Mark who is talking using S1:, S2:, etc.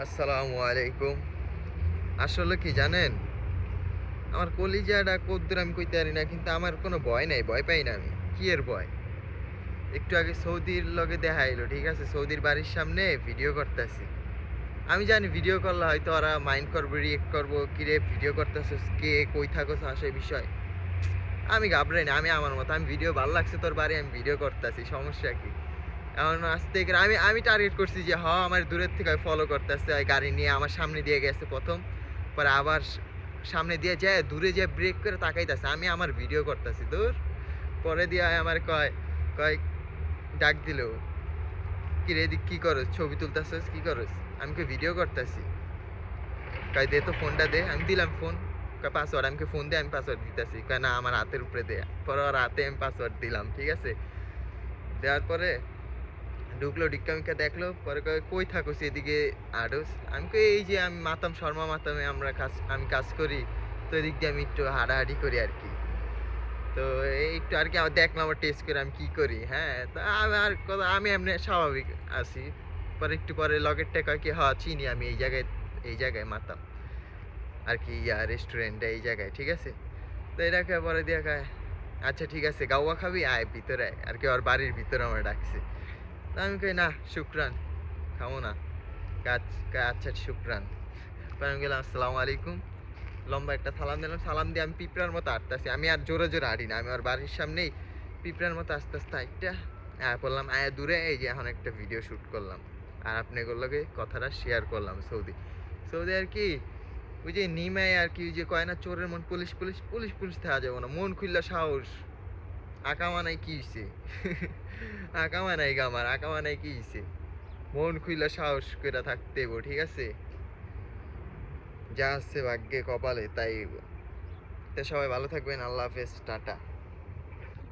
S1: আসসালামু আলাইকুম। আসলে কি জানেন? আমার কলিজাটা কদ্দুর আমি কইতে পারি না, কিন্তু আমার কোনো ভয় নাই, ভয় পাই না আমি। কি এর ভয়? একটু আগে সৌদির লগে দেখা হইলো, ঠিক আছে? সৌদির বাড়ির সামনে ভিডিও করতেছি। আমি জানি ভিডিও করলে হয়তো ওরা মাইন্ড করবে, রিঅ্যাক্ট করবো, কিরে ভিডিও করতেছিস, কে কই থাকোস আসে বিষয়। আমি ঘাবড়াই না, আমি আমার মতো, আমি ভিডিও ভাল লাগছে তোর বাড়ি, আমি ভিডিও করতেছি, সমস্যা কি? এখন আস্তে করে আমি আমি টার্গেট করছি যে আমার দূরের থেকে ফলো করতেছে, গাড়ি নিয়ে আমার সামনে দিয়ে গেছে প্রথম, পরে আবার সামনে দিয়ে যায়, দূরে যেয়ে ব্রেক করে তাকাইতেছে, আমি আমার ভিডিও করতেছি দূর। পরে দিয়ে আমার কয় কয় ডাক দিল, কি রে এদিক কি করস, ছবি তুলতেছিস, কি করস? আমি কই ভিডিও করতেছি। কয় দে তো ফোনটা দে। আমি দিলাম ফোন। কয় পাসওয়ার্ড, আমি ফোন দে, আমি পাসওয়ার্ড দিতেছি। কয় না আমার হাতের উপরে দে। পরে ওর হাতে আমি পাসওয়ার্ড দিলাম, ঠিক আছে? দেওয়ার পরে ঢুকলো, ঢিক্কা দেখলো, পরে কয় কই থাকোস, এদিকে আডোস? আমি কই এই যে আমি মাতাম, শর্মা মাতামে আমি কাজ করি, তো এদিক দিয়ে আমি একটু হাঁটাহাঁটি করি আর কি। তো এই একটু আর কি আমার দেখলাম, আমার টেস্ট করে আমি কি করি, হ্যাঁ? তো আমার কথা, আমি এমনি স্বাভাবিক আছি। পরে একটু পরে লগেরটা কয় কি, চিনি আমি, এই জায়গায় মাতাম আর কি, রেস্টুরেন্টে এই জায়গায়, ঠিক আছে? তো এটাকে পরে দিয়ে কয় আচ্ছা ঠিক আছে, গাওয়া খাবি, আয় ভিতরে আয় আর কি। ওর বাড়ির ভিতরে আমার ডাকছে। তা আমি কই না শুকরান, খাবো না। আচ্ছা শুকরান। পরে আমি গেলাম আসসালামু আলাইকুম, লম্বা একটা সালাম দিলাম, সালাম দিয়ে আমি পিঁপড়ার মতো হাঁটতেছি। আমি আর জোরে জোরে হাঁটি না, আমি আমার বাড়ির সামনেই পিঁপড়ার মতো আস্তে আস্তে হাঁটটা বললাম আয়া দূরে, এই যে এখন একটা ভিডিও শ্যুট করলাম আর আপনাগুলোকে কথাটা শেয়ার করলাম। সৌদি আর কি, ওই যে নিমাই আর কি, ওই যে কয় না চোরের মন পুলিশ পুলিশ পুলিশ পুলিশ থাকা যাবো না, মন খুললা সাহস। আকামানাই কি হইছে? আকামানাই গামার, আকামানাই কি হইছে? মন খুইলা সাহস কইরা থাকতে হইব, ঠিক আছে? যা আছে ভাগ্যে কপালে তাই হইব। তো সবাই ভালো থাকবেন। আল্লাহ হাফেজ, টাটা।